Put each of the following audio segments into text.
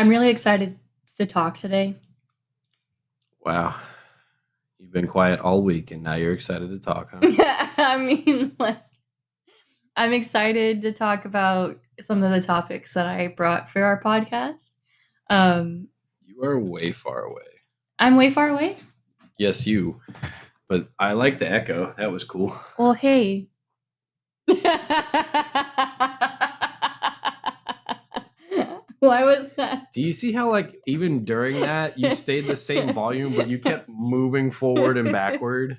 I'm really excited to talk today. Wow. You've been quiet all week and now you're excited to talk, huh? I mean, like, I'm excited to talk about some of the topics that I brought for our podcast. You are way far away. I'm way far away. Yes, you. But I like the echo. That was cool. Well, hey. Why was that? Do you see how, like, even during that, you stayed the same volume, but you kept moving forward and backward?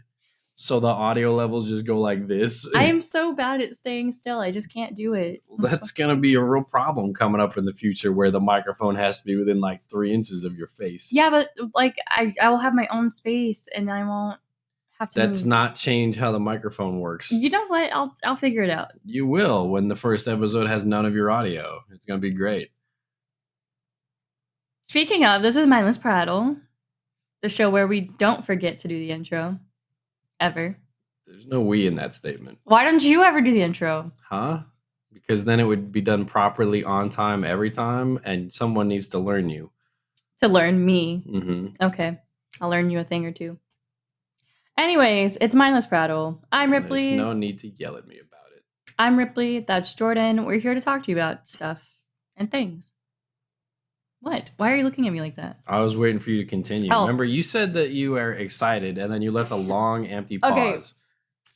So the audio levels just go like this. I am so bad at staying still. I just can't do it. That's going to be a real problem coming up in the future where the microphone has to be within like 3 inches of your face. Yeah, but like I will have my own space and I won't have to That's move. not change how the microphone works. You know what? I'll figure it out. You will when the first episode has none of your audio. It's going to be great. Speaking of, this is Mindless Prattle, the show where we don't forget to do the intro. Ever. There's no we in that statement. Why don't you ever do the intro? Huh? Because then it would be done properly on time every time, and someone needs to learn you. To learn me. Mm-hmm. Okay. I'll learn you a thing or two. Anyways, it's Mindless Prattle. I'm Ripley. There's no need to yell at me about it. I'm Ripley. That's Jordan. We're here to talk to you about stuff and things. What? Why are you looking at me like that? I was waiting for you to continue. Oh. Remember, you said that you are excited, and then you left a long, empty pause. Okay.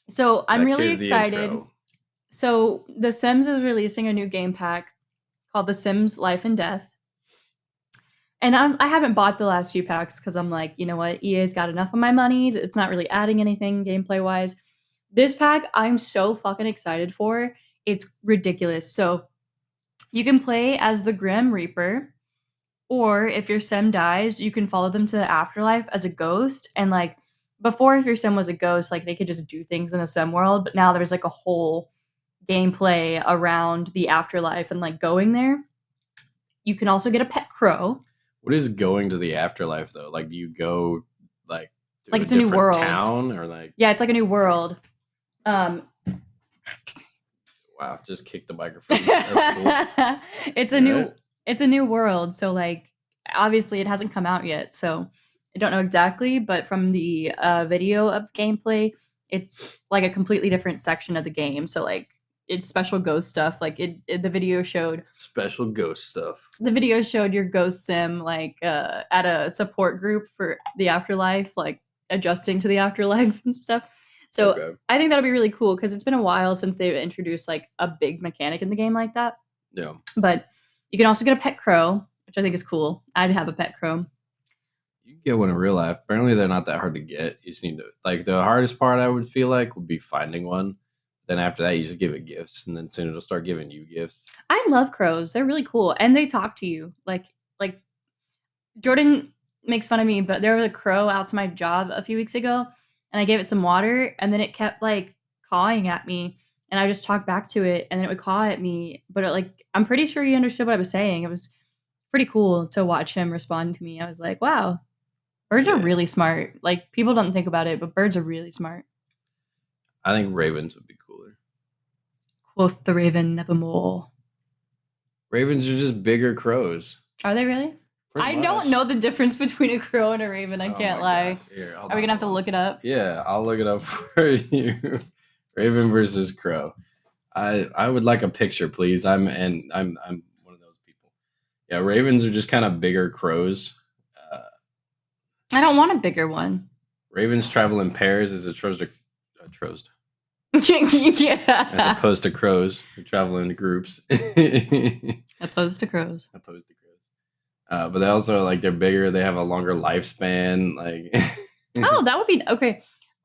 So I'm really excited. So The Sims is releasing a new game pack called The Sims Life and Death. And I haven't bought the last few packs because I'm like, you know what? EA's got enough of my money. It's not really adding anything gameplay-wise. This pack, I'm so fucking excited for. It's ridiculous. So you can play as the Grim Reaper. Or if your sim dies, you can follow them to the afterlife as a ghost. And like before, if your sim was a ghost, like they could just do things in the sim world. But now there's like a whole gameplay around the afterlife and like going there. You can also get a pet crow. What is going to the afterlife though? Like, do you go like to it's a new world town or like? Yeah, it's like a new world. Wow, just kick the microphone. That's cool. It's a new world. So like obviously it hasn't come out yet. So I don't know exactly, but from the video of gameplay, it's like a completely different section of the game. So like it's special ghost stuff. Like the video showed special ghost stuff. The video showed your ghost sim like at a support group for the afterlife, like adjusting to the afterlife and stuff. So okay. I think that'll be really cool because it's been a while since they've introduced like a big mechanic in the game like that. Yeah. But you can also get a pet crow, which I think is cool. I'd have a pet crow. You can get one in real life. Apparently they're not that hard to get. You just need to, like, the hardest part I would feel like would be finding one. Then after that, you just give it gifts, and then soon it'll start giving you gifts. I love crows. They're really cool. And they talk to you. Like Jordan makes fun of me, but there was a crow outside my job a few weeks ago, and I gave it some water, and then it kept like cawing at me. And I just talked back to it, and then it would caw at me. But I'm pretty sure he understood what I was saying. It was pretty cool to watch him respond to me. I was like, wow, birds are really smart. Like, people don't think about it, but birds are really smart. I think ravens would be cooler. Quoth the raven nevermore. Ravens are just bigger crows. Are they really? I don't know the difference between a crow and a raven. I can't lie. Here, are we going to have to look it up? Yeah, I'll look it up for you. Raven versus crow. I would like a picture, please. I'm one of those people. Yeah, ravens are just kind of bigger crows. I don't want a bigger one. Ravens travel in pairs as opposed to yeah. As opposed to crows who travel in groups. Opposed to crows. But they also they're bigger. They have a longer lifespan. Oh, that would be okay.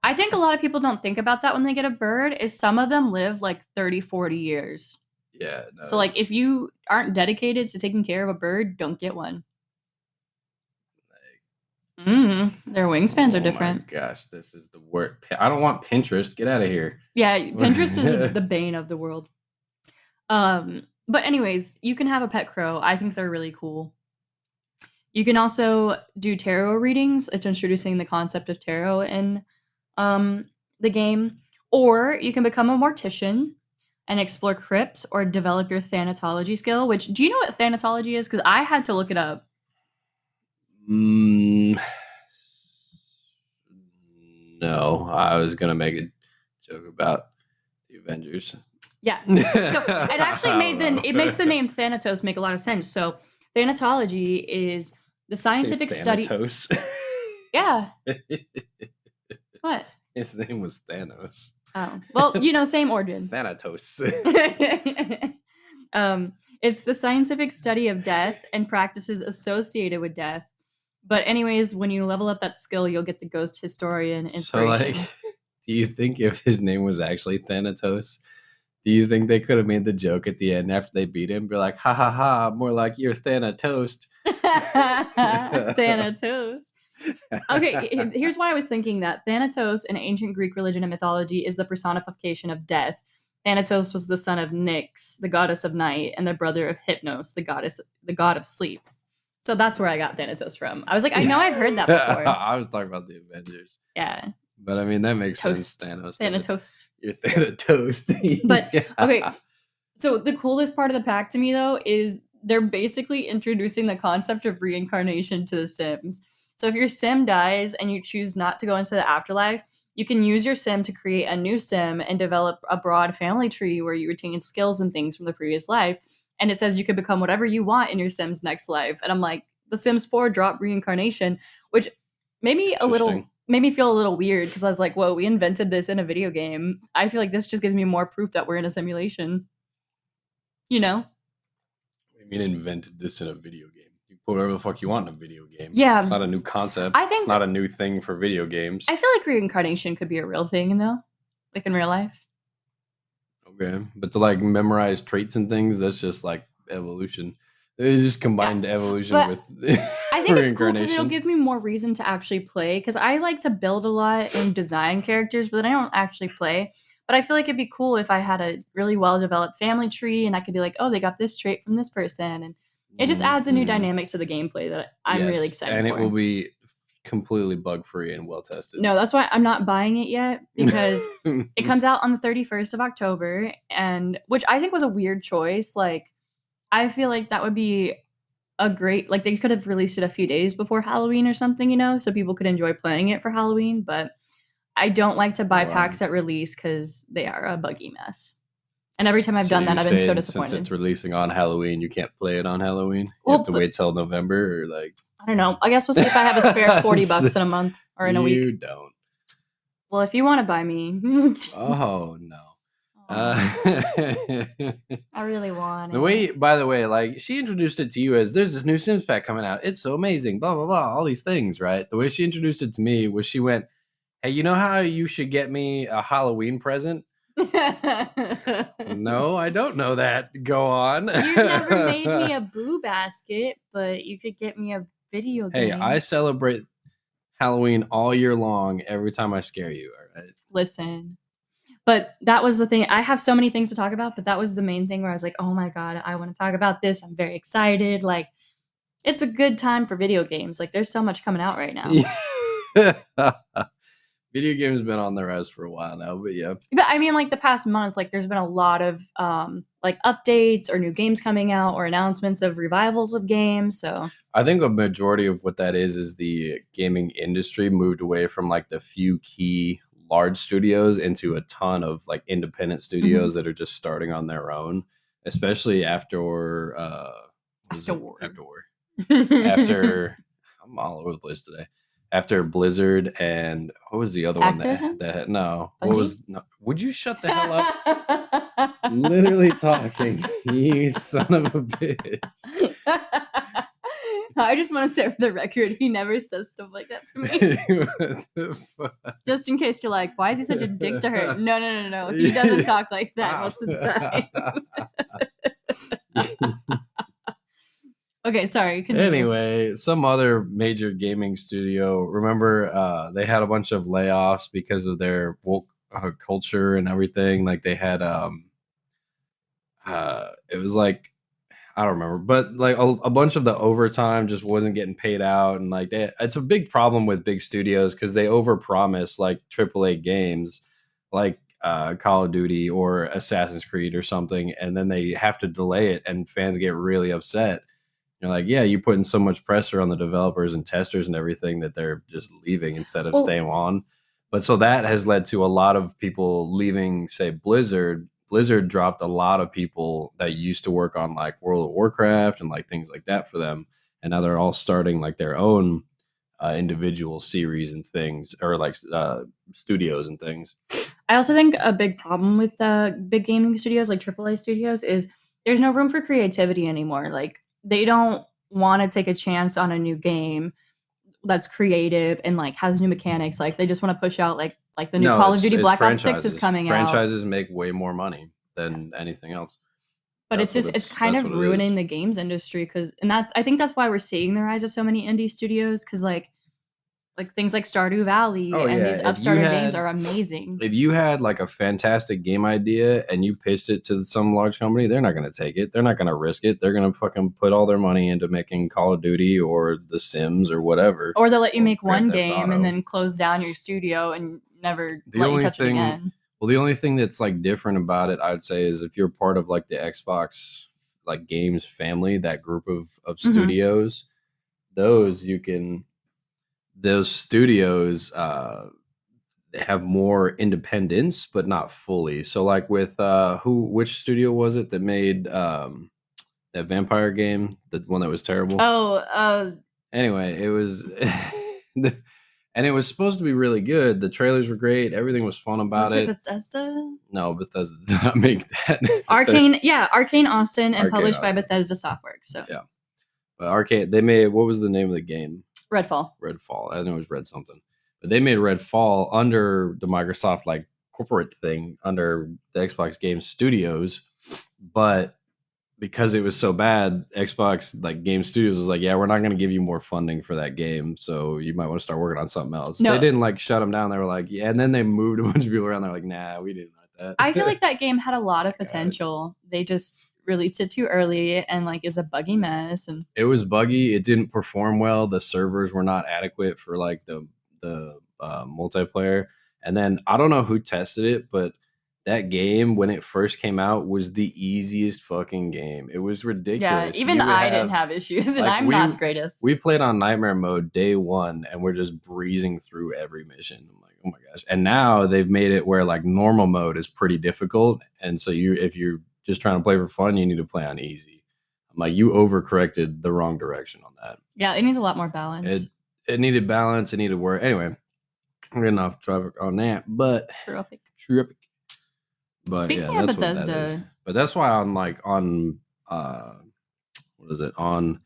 I think a lot of people don't think about that when they get a bird, is some of them live like 30, 40 years. Yeah. No, so if you aren't dedicated to taking care of a bird, don't get one. Their wingspans are different. Oh my gosh, this is the word. I don't want Pinterest. Get out of here. Yeah, Pinterest is the bane of the world. But anyways, you can have a pet crow. I think they're really cool. You can also do tarot readings. It's introducing the concept of tarot in the game. Or you can become a mortician. and explore crypts or develop your thanatology skill. Which, do you know what thanatology is? Because I had to look it up. No, I was gonna make a joke about the Avengers. Yeah, so it actually makes the name Thanatos make a lot of sense. So thanatology is the scientific study. Yeah. What? His name was Thanos. Oh, well, same origin. Thanatos. It's the scientific study of death and practices associated with death. But anyways, when you level up that skill, you'll get the ghost historian inspiration. So, do you think if his name was actually Thanatos, do you think they could have made the joke at the end after they beat him? Be like, ha ha ha, more like you're Thanatoast. Thanatos. Okay, here's why I was thinking that. Thanatos in ancient Greek religion and mythology is the personification of death. Thanatos was the son of Nyx, the goddess of night, and the brother of Hypnos, the god of sleep. So that's where I got Thanatos from. I was like, I know I've heard that before. I was talking about the Avengers. Yeah. But I mean, that makes sense. Thanatoast. You're Thanatoast. But, okay. So the coolest part of the pack to me, though, is they're basically introducing the concept of reincarnation to the Sims. So if your Sim dies and you choose not to go into the afterlife, you can use your Sim to create a new Sim and develop a broad family tree where you retain skills and things from the previous life. And it says you could become whatever you want in your Sim's next life. And I'm like, The Sims 4 dropped reincarnation, which made me feel a little weird because I was like, whoa, we invented this in a video game. I feel like this just gives me more proof that we're in a simulation. You know? What do you mean invented this in a video game? You put whatever the fuck you want in a video game. Yeah. It's not a new concept. It's not a new thing for video games. I feel like reincarnation could be a real thing, though. Like in real life. Okay. But to like memorize traits and things, that's just like evolution. They just combined evolution with I think it's cool because it'll give me more reason to actually play. Because I like to build a lot and design characters, but then I don't actually play. But I feel like it'd be cool if I had a really well-developed family tree and I could be like, oh, they got this trait from this person. And it just adds a new dynamic to the gameplay that I'm really excited for. And it will be completely bug-free and well-tested. No, that's why I'm not buying it yet because it comes out on the 31st of October, and which I think was a weird choice. Like, I feel like that would be a great, like they could have released it a few days before Halloween or something, so people could enjoy playing it for Halloween. But I don't like to buy packs at release because they are a buggy mess. And every time I've done that, I've been so disappointed. Since it's releasing on Halloween, you can't play it on Halloween? You have to wait till November or like... I don't know. I guess we'll see if I have a spare $40 in a month or in a week. You don't. Well, if you want to buy me. Oh, no. I really want it. By the way, like she introduced it to you as there's this new Sims pack coming out. It's so amazing, blah, blah, blah, all these things, right? The way she introduced it to me was she went, hey, you know how you should get me a Halloween present? No, I don't know that. Go on. You've never made me a boo basket, but you could get me a video game. Hey, I celebrate Halloween all year long every time I scare you, all right? Listen. But that was the thing. I have so many things to talk about, but that was the main thing where I was like, oh my God, I want to talk about this. I'm very excited. Like, it's a good time for video games. Like, there's so much coming out right now. Video games been on the rise for a while now, but yeah. But I mean, like the past month, like there's been a lot of like updates or new games coming out or announcements of revivals of games. So I think a majority of what that is the gaming industry moved away from like the few key large studios into a ton of like independent studios that are just starting on their own, especially after I'm all over the place today. After Blizzard and what was the other Activision? One that no, Bungie? What was no, would you shut the hell up? I'm literally talking, you son of a bitch. I just want to say for the record, he never says stuff like that to me. What the fuck? Just in case you're like, why is he such a dick to her? No. He doesn't talk like that most of the time. Okay, sorry. Continue. Anyway, some other major gaming studio. Remember, they had a bunch of layoffs because of their woke culture and everything. Like they had, it was like, I don't remember, but like a bunch of the overtime just wasn't getting paid out, and like it's a big problem with big studios because they overpromise like AAA games. Like Call of Duty or Assassin's Creed or something, and then they have to delay it, and fans get really upset. You're like, yeah, you're putting so much pressure on the developers and testers and everything that they're just leaving instead of staying on. But so that has led to a lot of people leaving, say, Blizzard. Blizzard dropped a lot of people that used to work on like World of Warcraft and like things like that for them. And now they're all starting like their own individual series and things, or like studios and things. I also think a big problem with the big gaming studios, like AAA studios, is there's no room for creativity anymore. Like they don't want to take a chance on a new game that's creative and like has new mechanics. Like they just want to push out like the new Call of Duty Black Ops 6 is coming out. Franchises make way more money than anything else. But it's kind of ruining the games industry I think that's why we're seeing the rise of so many indie studios, because like things like Stardew Valley and these Upstarter games are amazing. If you had like a fantastic game idea and you pitched it to some large company, they're not going to take it. They're not going to risk it. They're going to fucking put all their money into making Call of Duty or The Sims or whatever. Or they'll let you make one game and then close down your studio and never let you touch it again. Well, the only thing that's like different about it, I would say, is if you're part of like the Xbox like games family, that group of studios, those studios have more independence, but not fully. So like with which studio was it that made that vampire game, the one that was terrible? Anyway, it was and it was supposed to be really good. The trailers were great. Everything was fun about it. Was it Bethesda? No, Bethesda did not make that. Arcane Austin, and published by Bethesda Softworks. So yeah, but Arcane, they made, what was the name of the game? Redfall. I know it was Red something, but they made Redfall under the Microsoft like corporate thing under the Xbox Game Studios, but because it was so bad, Xbox like Game Studios was like, yeah, we're not going to give you more funding for that game, so you might want to start working on something else. No. They didn't like shut them down. They were like, yeah, and then they moved a bunch of people around. They're like, nah, we didn't like that. I feel like that game had a lot of potential. They just released it too early and like is a buggy mess. And it was buggy. It didn't perform well. The servers were not adequate for like the multiplayer. And then I don't know who tested it, but that game, when it first came out, was the easiest fucking game. It was ridiculous. Yeah, even I didn't have issues, and I'm not the greatest. We played on Nightmare mode day one, and we're just breezing through every mission. I'm like, oh my gosh. And now they've made it where like normal mode is pretty difficult. And so if you're just trying to play for fun, you need to play on easy. I'm like, you overcorrected the wrong direction on that. Yeah, it needs a lot more balance. It needed balance. It needed work. Anyway, we're getting off topic on that, but terrific. But speaking yeah, of Bethesda, but that's why on on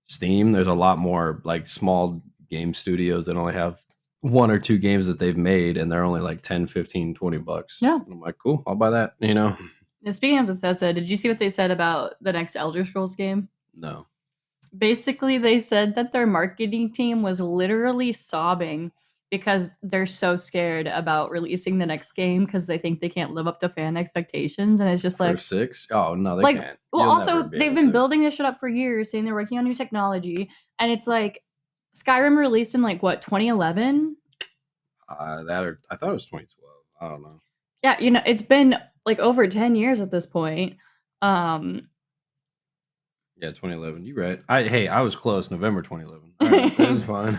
Steam, there's a lot more like small game studios that only have one or two games that they've made, and they're only like 10, 15, 20 bucks. Yeah. And I'm like, cool, I'll buy that, you know. Yeah, speaking of Bethesda, did you see what they said about the next Elder Scrolls game? No. Basically, they said that their marketing team was literally sobbing because they're so scared about releasing the next game because they think they can't live up to fan expectations. And it's just like... For 6? Oh, no, they can't. Well, also, they've been building this shit up for years, saying they're working on new technology. And it's like, Skyrim released in like, what, 2011? I thought it was 2012. I don't know. Yeah, you know, it's been like over 10 years at this point. Yeah, 2011. You're right. I was close. November 2011. All right, that was fine.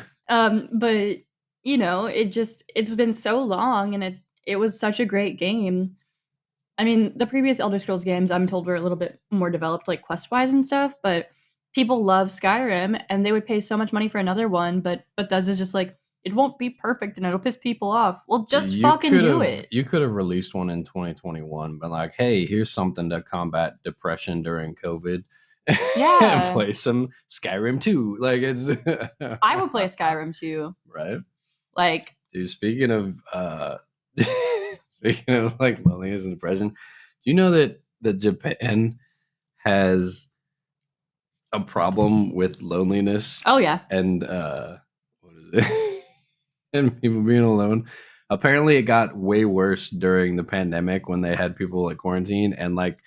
But you know, it's been so long, and it was such a great game. I mean, the previous Elder Scrolls games, I'm told, were a little bit more developed, like quest-wise and stuff, but people love Skyrim, and they would pay so much money for another one, but Bethesda's just like, it won't be perfect, and it'll piss people off. Well, just fucking do it. You could have released one in 2021, but like, hey, here's something to combat depression during COVID. Yeah. And play some Skyrim 2. Like, it's... I would play Skyrim 2. Right? Like... Dude, speaking of like loneliness and depression, do you know that Japan has a problem with loneliness? Oh yeah. And what is it? And people being alone. Apparently it got way worse during the pandemic when they had people like quarantine, and like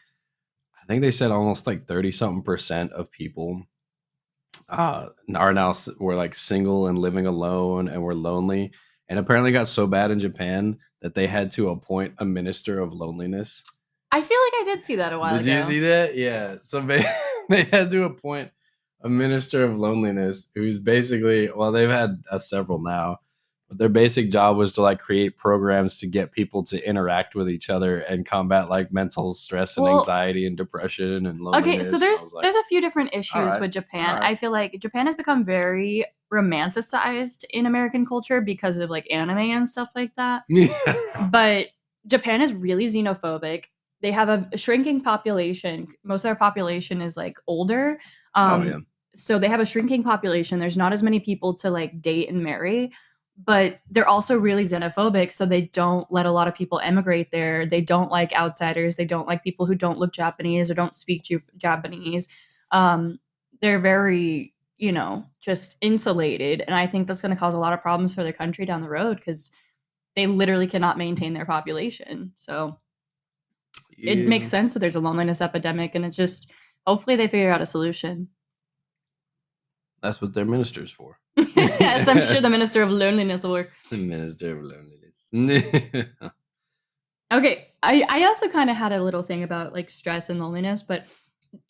I think they said almost like 30-something% of people are now were like single and living alone and were lonely. and apparently got so bad in Japan that they had to appoint a minister of loneliness. I feel like I did see that a while ago. Did you see that? Yeah. So they had to appoint a minister of loneliness who's basically, well, they've had several now, but their basic job was to like create programs to get people to interact with each other and combat like mental stress and anxiety and depression and loneliness. Okay, so there's a few different issues with Japan. I feel like Japan has become very romanticized in American culture because of like anime and stuff like that. But Japan is really xenophobic. They have a shrinking population. Most of their population is like older. So they have a shrinking population. There's not as many people to like date and marry, but they're also really xenophobic. So they don't let a lot of people emigrate there. They don't like outsiders. They don't like people who don't look Japanese or don't speak Japanese. They're very, just insulated. And I think that's going to cause a lot of problems for their country down the road because they literally cannot maintain their population. So it makes sense that there's a loneliness epidemic, and it's just hopefully they figure out a solution. That's what their minister's for. Yes, I'm sure the minister of loneliness will work. The minister of loneliness. Okay, I also kind of had a little thing about like stress and loneliness, but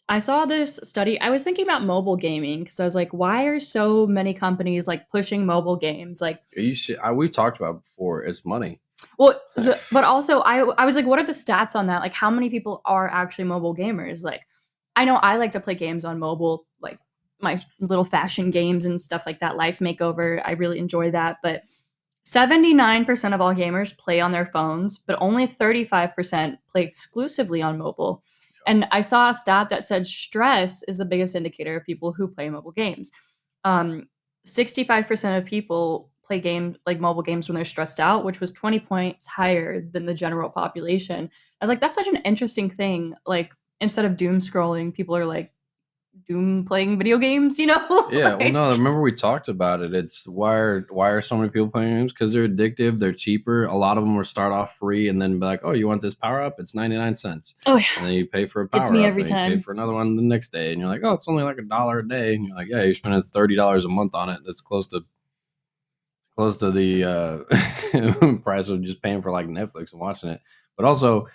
I saw this study. I was thinking about mobile gaming because I was like, why are so many companies like pushing mobile games? Like, we've talked about it before. It's money. Well, but also I was like, what are the stats on that? Like, how many people are actually mobile gamers? Like, I know I like to play games on mobile, like my little fashion games and stuff like that. Life Makeover, I really enjoy that. But 79% of all gamers play on their phones, but only 35% play exclusively on mobile. And I saw a stat that said stress is the biggest indicator of people who play mobile games. 65% of people play mobile games when they're stressed out, which was 20 points higher than the general population. I was like, that's such an interesting thing. Like, instead of doom scrolling, people are like doom playing video games, Yeah, well, no, remember we talked about it. It's why are so many people playing games? Because they're addictive, they're cheaper. A lot of them will start off free and then be like, oh, you want this power up? It's 99 cents. Oh yeah. And then you pay for a power up. Every time. You pay for another one the next day, and you're like, oh, it's only like $1 a day. And you're like, yeah, you're spending $30 a month on it. That's close to the price of just paying for like Netflix and watching it. But also,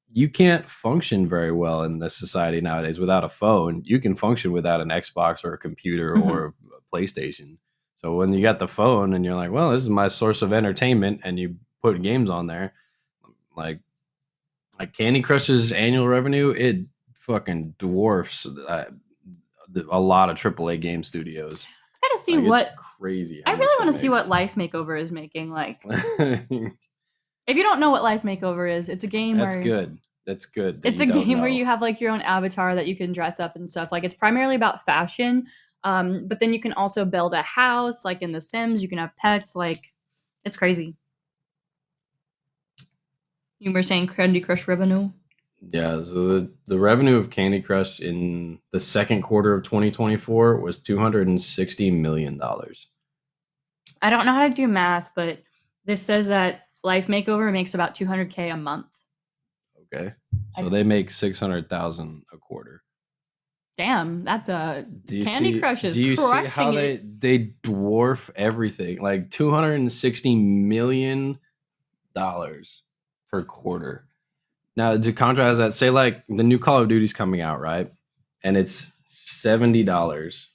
you can't function very well in this society nowadays without a phone. You can function without an Xbox or a computer or a PlayStation. So when you got the phone and you're like, well, this is my source of entertainment, and you put games on there, like Candy Crush's annual revenue, it fucking dwarfs a lot of AAA game studios. I gotta see what crazy. I really want to see what Life Makeover is making. Like, if you don't know what Life Makeover is, it's a game That's good. It's a game where you have like your own avatar that you can dress up and stuff. Like, it's primarily about fashion, but then you can also build a house, like in The Sims. You can have pets. Like, it's crazy. You were saying Candy Crush revenue? Yeah, so the revenue of Candy Crush in the second quarter of 2024 was $260 million. I don't know how to do math, but this says that Life Makeover makes about $200K a month. Okay, so they make $600,000 a quarter. Damn, that's Candy Crush is crushing it. Do you see how they dwarf everything? Like $260 million per quarter. Now, to contrast that, say like the new Call of Duty's coming out, right? And it's $70.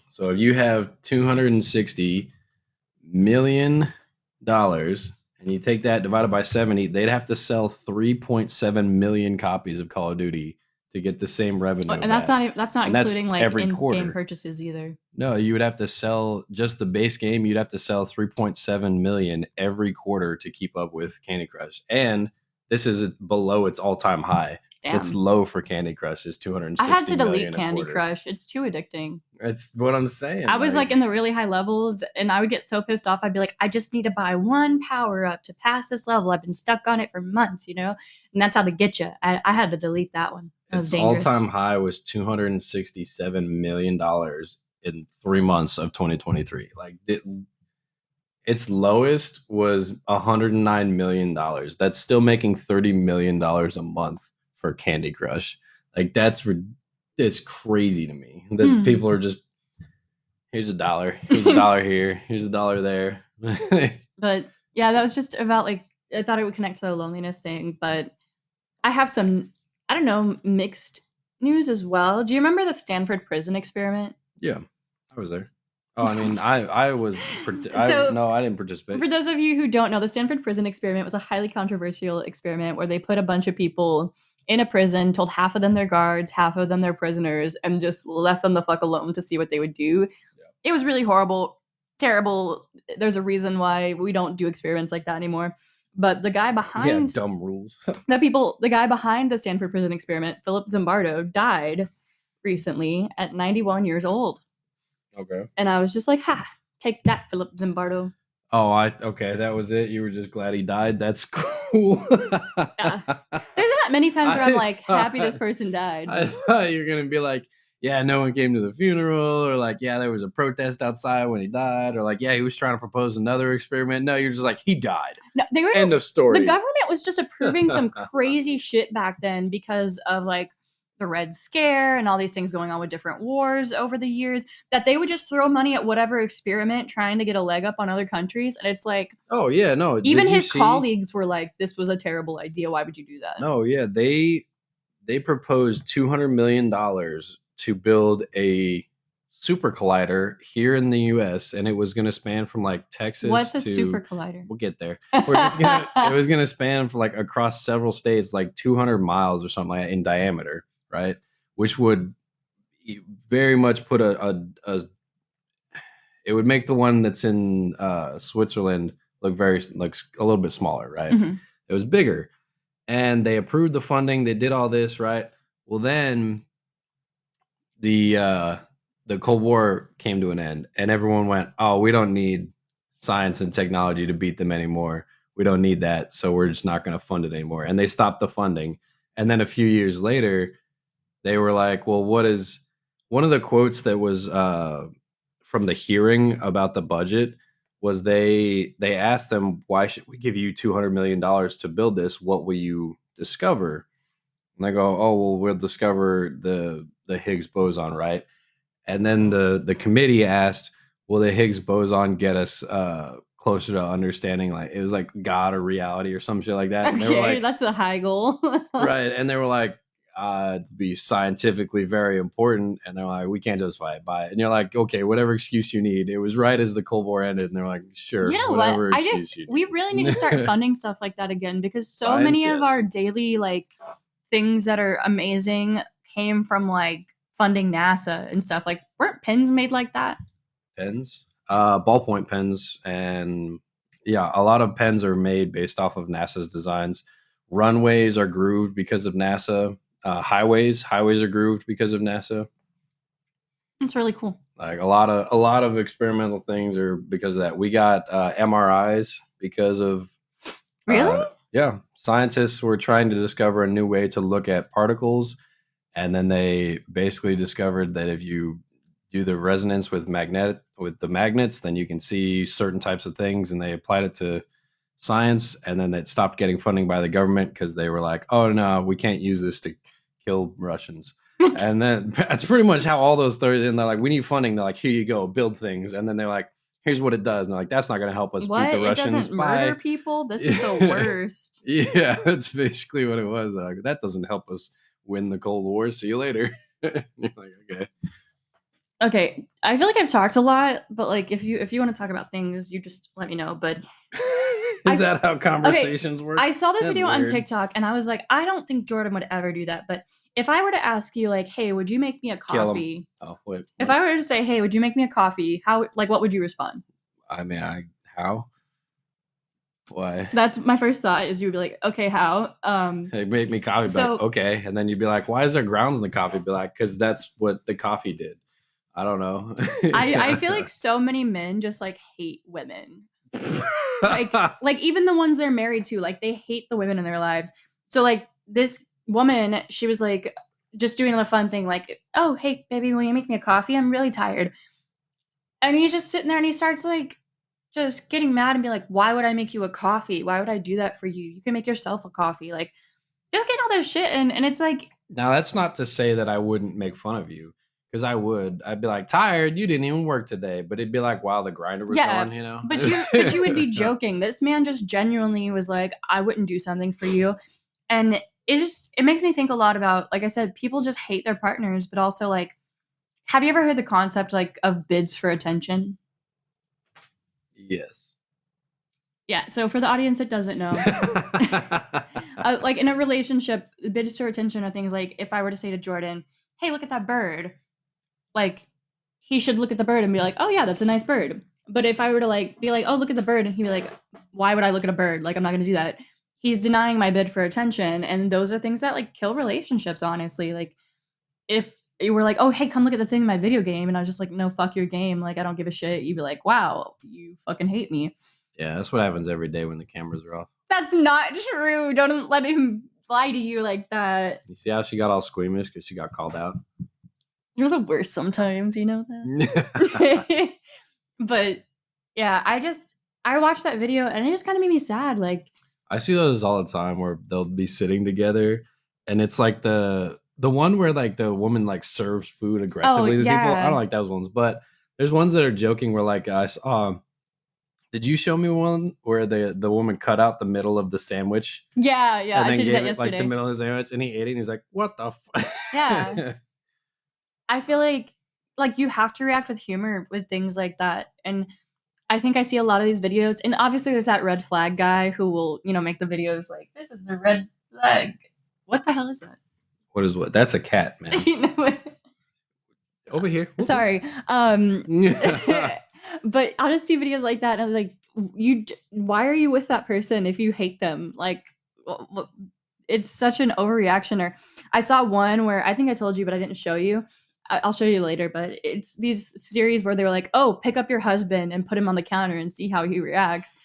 So if you have $260 million and you take that divided by 70, they'd have to sell 3.7 million copies of Call of Duty to get the same revenue. And that's not including like in-game purchases either. No, you would have to sell just the base game. You'd have to sell 3.7 million every quarter to keep up with Candy Crush. And this is below its all-time high. Damn. It's low for Candy Crush. It's 260 I had to delete Candy Crush. It's too addicting. It's what I'm saying. I was like in the really high levels, and I would get so pissed off. I'd be like, I just need to buy one power up to pass this level. I've been stuck on it for months, And that's how they get you. I had to delete that one. It was dangerous. All-time high was $267 million in 3 months of 2023. Like its lowest was $109 million. That's still making $30 million a month for Candy Crush. Like it's crazy to me that people are just, here's $1, here's $1 here, here's $1 there. But yeah, that was just about like I thought it would connect to the loneliness thing, but I have some I don't know mixed news as well. Do you remember the Stanford prison experiment? Yeah, I was there. Oh, I mean, I was. So No, I didn't participate. for those of you who don't know, the Stanford prison experiment was a highly controversial experiment where they put a bunch of people in a prison, told half of them they're guards, half of them they're prisoners, and just left them the fuck alone to see what they would do. Yeah. It was really horrible, terrible. There's a reason why we don't do experiments like that anymore. But the guy behind Dumb rules. the guy behind the Stanford prison experiment, Philip Zimbardo, died recently at 91 years old. Okay. And I was just like, ha, take that, Philip Zimbardo. Oh, okay. That was it. You were just glad he died. That's cool. Yeah. There's not many times where I'm like happy this person died. I thought you were gonna be like, yeah, no one came to the funeral, or like, yeah, there was a protest outside when he died, or like, yeah, he was trying to propose another experiment. No, you're just like, he died. No, they were End of story. The government was just approving some crazy shit back then because of like the Red Scare and all these things going on with different wars over the years, that they would just throw money at whatever experiment trying to get a leg up on other countries. And it's like, oh yeah, no, even his colleagues were like, this was a terrible idea. Why would you do that? No, yeah, they proposed $200 million to build a super collider here in the U.S. and it was going to span from like Texas. What's a super collider? We'll get there. It was going to span for like across several states, like 200 miles or something like that in diameter, right? Which would very much put it would make the one that's in Switzerland look very like a little bit smaller, right? Mm-hmm. It was bigger. And they approved the funding. They did all this, right? Well, then the Cold War came to an end, and everyone went, "Oh, we don't need science and technology to beat them anymore. We don't need that, so we're just not going to fund it anymore." And they stopped the funding. And then a few years later, they were like, "Well, what is one of the quotes that was from the hearing about the budget?" Was they asked them, why should we give you $200 million to build this? What will you discover? And they go, oh, well, we'll discover the Higgs boson, right? And then the committee asked, will the Higgs boson get us closer to understanding, like it was like God or reality or some shit like that? And okay, they were like, that's a high goal. Right. And they were like, to be scientifically very important, and they're like, we can't justify it by it. And you're like, okay, whatever excuse you need. It was right as the Cold War ended, and they're like, sure, you know whatever what? We really need to start funding stuff like that again, because so many of our daily like things that are amazing came from like funding NASA and stuff. Like, weren't pens made like that? Pens, ballpoint pens, and yeah, a lot of pens are made based off of NASA's designs. Runways are grooved because of NASA. Highways are grooved because of NASA. It's really cool. Like a lot of experimental things are because of that. We got MRIs because of really. Yeah, scientists were trying to discover a new way to look at particles, and then they basically discovered that if you do the resonance with the magnets, then you can see certain types of things, and they applied it to science, and then it stopped getting funding by the government because they were like, oh no, we can't use this to kill Russians. And then that's pretty much how all those stories, and they're like, we need funding. They're like, here you go, build things. And then they're like, here's what it does. And they're like, that's not going to help us beat the Russians. It doesn't murder people? This is the worst. Yeah, that's basically what it was. Like, that doesn't help us win the Cold War. See you later. You're like, okay. Okay, I feel like I've talked a lot, but like if you want to talk about things, you just let me know. But is that how conversations work? I saw this video on TikTok, and I was like, I don't think Jordan would ever do that. But if I were to ask you, like, hey, would you make me a coffee? Oh, wait. If I were to say, hey, would you make me a coffee? How, like, what would you respond? I mean, how? Why? That's my first thought. Is you would be like, okay, how? Hey, make me coffee. So, like, okay, and then you'd be like, why is there grounds in the coffee? Be like, because that's what the coffee did. I don't know. I feel like so many men just like hate women. like even the ones they're married to, like they hate the women in their lives. So like this woman, she was like just doing a fun thing, like, oh, hey baby, will you make me a coffee? I'm really tired. And he's just sitting there and he starts like just getting mad and be like, why would I make you a coffee? Why would I do that for you? You can make yourself a coffee. Like, just getting all this shit. And it's like, now that's not to say that I wouldn't make fun of you, Because I'd be like, tired. You didn't even work today, but it'd be like while the grinder was going, you know. But you would be joking. This man just genuinely was like, I wouldn't do something for you, and it makes me think a lot about, like I said, people just hate their partners, but also like, have you ever heard the concept like of bids for attention? Yes. Yeah. So for the audience that doesn't know, like in a relationship, bids for attention are things like if I were to say to Jordan, "Hey, look at that bird," like he should look at the bird and be like, "Oh yeah, that's a nice bird." But if I were to like be like, "Oh, look at the bird," and he'd be like, "Why would I look at a bird? Like I'm not going to do that." He's denying my bid for attention, and those are things that like kill relationships. Honestly, like if you were like, "Oh, hey, come look at this thing in my video game," and I was just like, "No, fuck your game. Like I don't give a shit." You'd be like, "Wow, you fucking hate me." Yeah, that's what happens every day when the cameras are off. That's not true. Don't let him lie to you like that. You see how she got all squeamish because she got called out? You're the worst sometimes, you know that? But yeah, I watched that video and it just kind of made me sad. Like I see those all the time where they'll be sitting together and it's like the one where like the woman like serves food aggressively to people. I don't like those ones, but there's ones that are joking where like I saw. Did you show me one where the woman cut out the middle of the sandwich? Yeah, and I then did that gave it yesterday. like the middle of the sandwich, and he ate it. And he was like, "What the?" Yeah, I feel like you have to react with humor with things like that, and I think I see a lot of these videos, and obviously there's that red flag guy who will make the videos like, "This is a red flag." What the hell is that? What is what? That's a cat, man. Over here. Sorry. But I'll just see videos like that and I was like, why are you with that person if you hate them? Like it's such an overreaction. Or I saw one where I think I told you, but I didn't show you. I'll show you later, but it's these series where they were like, "Oh, pick up your husband and put him on the counter and see how he reacts."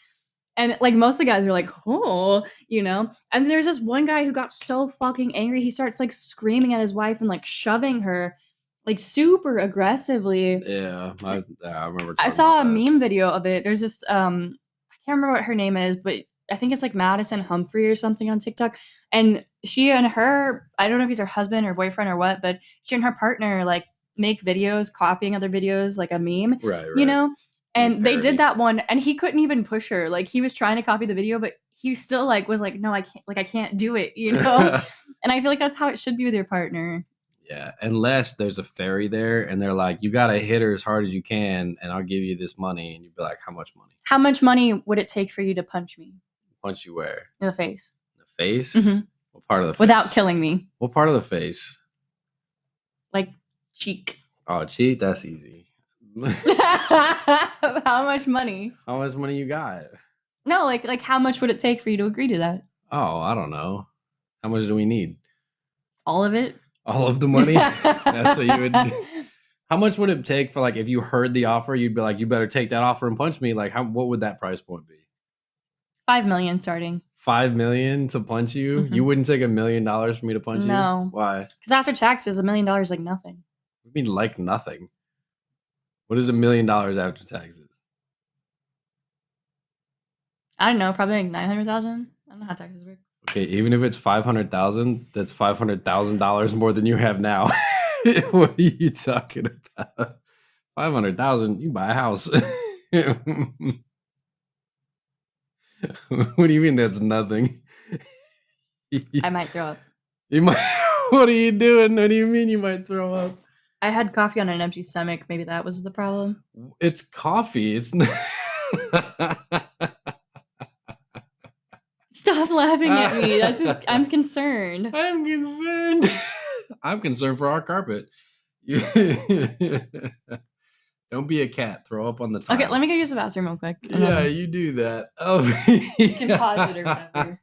And like most of the guys are like, "Oh," And there's this one guy who got so fucking angry, he starts like screaming at his wife and like shoving her, like super aggressively. Yeah, I remember. I saw a meme video of it. There's this I can't remember what her name is, but I think it's like Madison Humphrey or something on TikTok. And she and her, I don't know if he's her husband or boyfriend or what, but she and her partner like make videos copying other videos like a meme, right. And they did that one and he couldn't even push her. Like he was trying to copy the video, but he still like was like, "No, I can't, like I can't do it," And I feel like that's how it should be with your partner. Yeah, unless there's a fairy there and they're like, "You gotta hit her as hard as you can, and I'll give you this money." And you'd be like, "How much money?" How much money would it take for you to punch me? Punch you where? In the face. The face? Mm-hmm. What part of the face? Without killing me. What part of the face? Like cheek. Oh, cheek? That's easy. How much money? How much money you got? No, like how much would it take for you to agree to that? Oh, I don't know. How much do we need? All of it? All of the money? That's what you would. How much would it take for like if you heard the offer, you'd be like, "You better take that offer and punch me." Like, what would that price point be? 5 million starting. 5 million to punch you? Mm-hmm. You wouldn't take $1 million for me to punch you? No. Why? Because after taxes, $1 million is like nothing. I mean, like nothing. What is $1 million after taxes? I don't know. Probably like 900,000. I don't know how taxes work. Okay, even if it's 500,000, that's $500,000 more than you have now. What are you talking about? 500,000, you buy a house. What do you mean that's nothing? I might throw up. You might. What are you doing? What do you mean you might throw up? I had coffee on an empty stomach. Maybe that was the problem. It's coffee. It's not. Stop laughing at me. That's just, I'm concerned. I'm concerned. I'm concerned for our carpet. Don't be a cat. Throw up on the tile. Okay, let me go use the bathroom real quick. Yeah, you do that. Oh, you can pause it or whatever.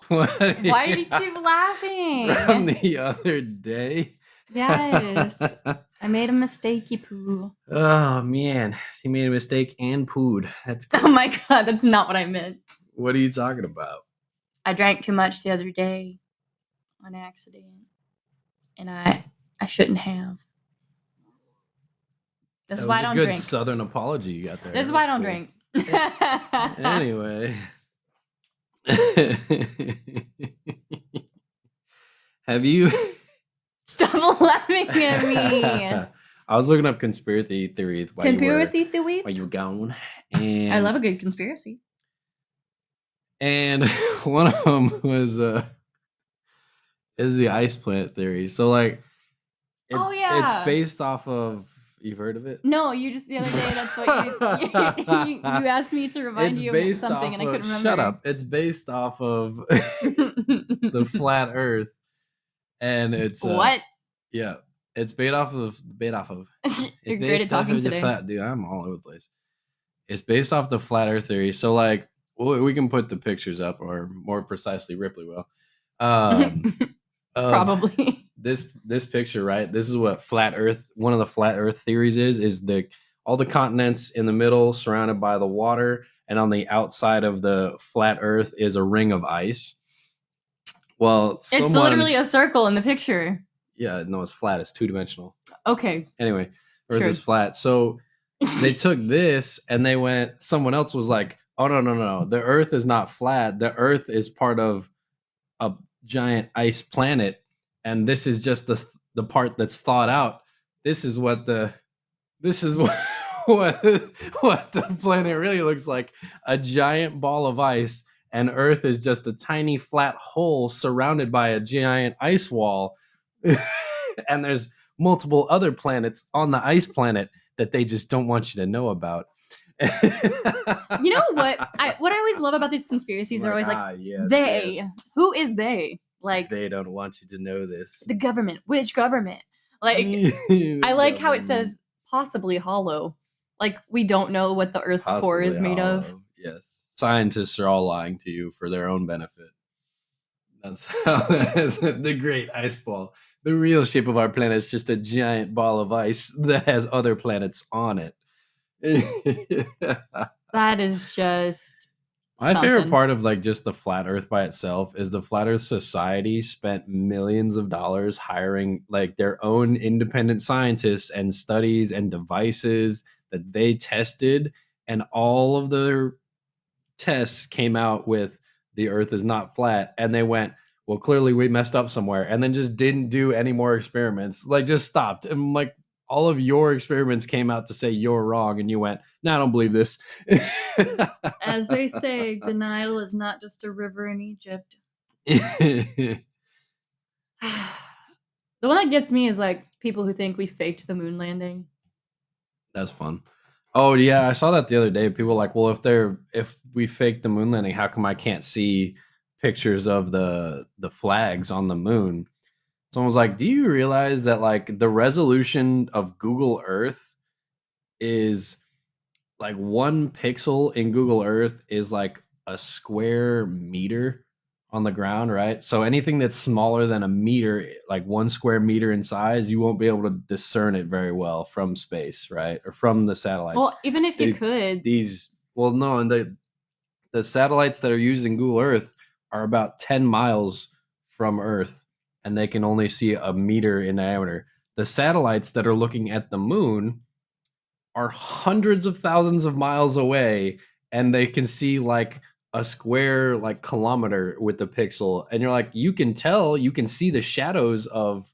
Why do you keep laughing? From the other day. Yes. I made a mistake, poo. Oh, man. She made a mistake and pooed. That's good. Oh, my God. That's not what I meant. What are you talking about? I drank too much the other day on accident. And I shouldn't have. This is why I don't drink. Southern apology you got there. This is why I don't drink. Anyway. Have you Stop laughing at me. I was looking up conspiracy theories while you were gone. And I love a good conspiracy. And one of them was is the ice planet theory. So like it's based off of, you've heard of it? No, you just the other day that's what you asked me to remind you of something and I couldn't remember. Shut up. It's based off of the flat earth. And it's what? Yeah. It's based off of You're great at talking today. Dude, I'm all over the place. It's based off the flat earth theory. So like we can put the pictures up, or more precisely Ripley will. Probably. This picture, right? This is what one of the flat earth theories is all the continents in the middle surrounded by the water, and on the outside of the flat earth is a ring of ice. Well, it's literally a circle in the picture. Yeah, no, it's flat. It's two-dimensional. Okay. Anyway, Earth is flat. So they took this and they went, someone else was like, oh, no. The Earth is not flat. The Earth is part of a giant ice planet. And this is just the part that's thawed out. This is what what the planet really looks like. A giant ball of ice, and Earth is just a tiny flat hole surrounded by a giant ice wall. And there's multiple other planets on the ice planet that they just don't want you to know about. You know what? What I always love about these conspiracies are always like, they. Yes. Who is they? Like, they don't want you to know this. The government. Which government? Like, I like how it says possibly hollow. Like, we don't know what the Earth's core is made of. Yes. Scientists are all lying to you for their own benefit. That's how the great ice ball. The real shape of our planet is just a giant ball of ice that has other planets on it. That is just my favorite part of like just the flat earth by itself is the Flat Earth Society spent millions of dollars hiring like their own independent scientists and studies and devices that they tested, and all of their tests came out with the earth is not flat, and they went, well, clearly we messed up somewhere, and then just didn't do any more experiments, like just stopped. And like all of your experiments came out to say you're wrong, and you went, no, I don't believe this. As they say, denial is not just a river in Egypt. The one that gets me is like people who think we faked the moon landing. That's fun. Oh yeah, I saw that the other day. People were like, well, if we faked the moon landing, how come I can't see pictures of the flags on the moon? Someone was like, do you realize that like the resolution of Google Earth is like 1 pixel in Google Earth is like a square meter on the ground, right? So anything that's smaller than a meter, like 1 square meter in size, you won't be able to discern it very well from space, right? Or from the satellites. Well, even if you could. And the satellites that are used in Google Earth are about 10 miles from Earth, and they can only see a meter in diameter. The satellites that are looking at the moon are hundreds of thousands of miles away, and they can see like a square like kilometer with the pixel, and you're like, you can see the shadows of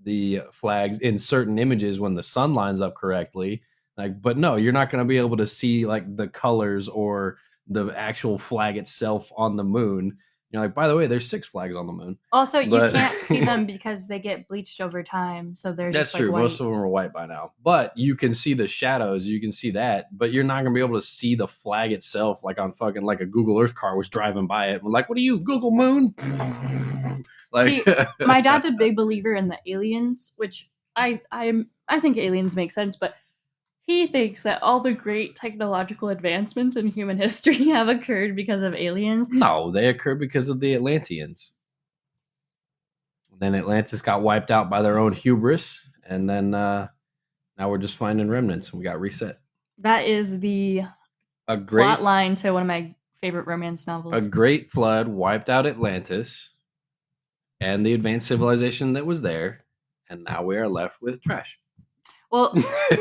the flags in certain images when the sun lines up correctly, like, but no, you're not going to be able to see like the colors or the actual flag itself on the moon. You're like, by the way, there's 6 flags on the moon. Also, you can't see them because they get bleached over time. So they're that's just like true. white. Most of them are white by now. But you can see the shadows. You can see that. But you're not going to be able to see the flag itself like on fucking like a Google Earth car was driving by it. I'm like, what are you, Google Moon? Like, see, my dad's a big believer in the aliens, which I think aliens make sense, but he thinks that all the great technological advancements in human history have occurred because of aliens. No, they occurred because of the Atlanteans. Then Atlantis got wiped out by their own hubris, and then now we're just finding remnants, and we got reset. That is a great plot line to one of my favorite romance novels. A great flood wiped out Atlantis and the advanced civilization that was there, and now we are left with trash. Well,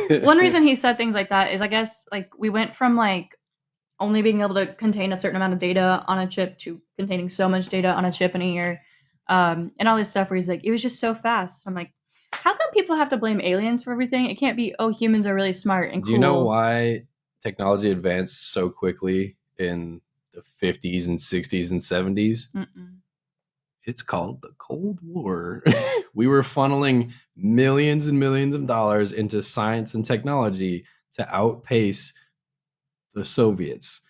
one reason he said things like that is, I guess, like we went from like only being able to contain a certain amount of data on a chip to containing so much data on a chip in a year, and all this stuff where he's like, it was just so fast. I'm like, How come people have to blame aliens for everything? It can't be, oh, humans are really smart and cool. Do you know why technology advanced so quickly in the 50s and 60s and 70s? It's called the Cold War. We were funneling millions and millions of dollars into science and technology to outpace the Soviets.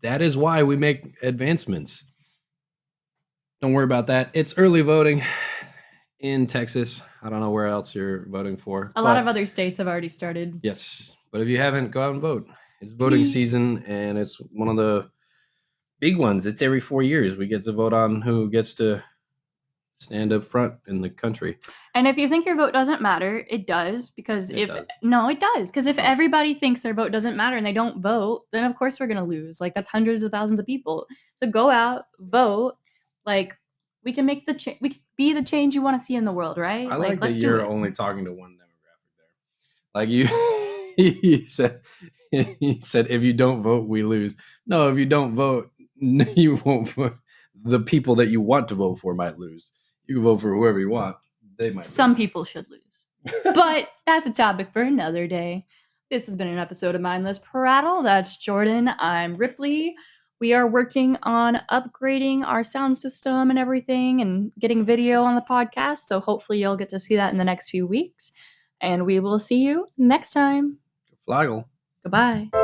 That is why we make advancements. Don't worry about that. It's early voting in Texas. I don't know where else you're voting for. A lot of other states have already started. Yes, but if you haven't, go out and vote. It's voting season, and it's one of the big ones. It's every 4 years. We get to vote on who gets to stand up front in the country. And if you think your vote doesn't matter, it does. Because it does. Because if everybody thinks their vote doesn't matter and they don't vote, then of course we're going to lose. Like, that's hundreds of thousands of people. So go out, vote. Like, we can make we can be the change you want to see in the world, right? I like that you're only talking to one demographic there. Like you said if you don't vote, we lose. No, if you don't vote, you won't vote. The people that you want to vote for might lose. You can vote for whoever you want. They might lose. Some people should lose. But that's a topic for another day. This has been an episode of Mindless Prattle. That's Jordan. I'm Ripley. We are working on upgrading our sound system and everything and getting video on the podcast. So hopefully you'll get to see that in the next few weeks. And we will see you next time. Flagel. Goodbye.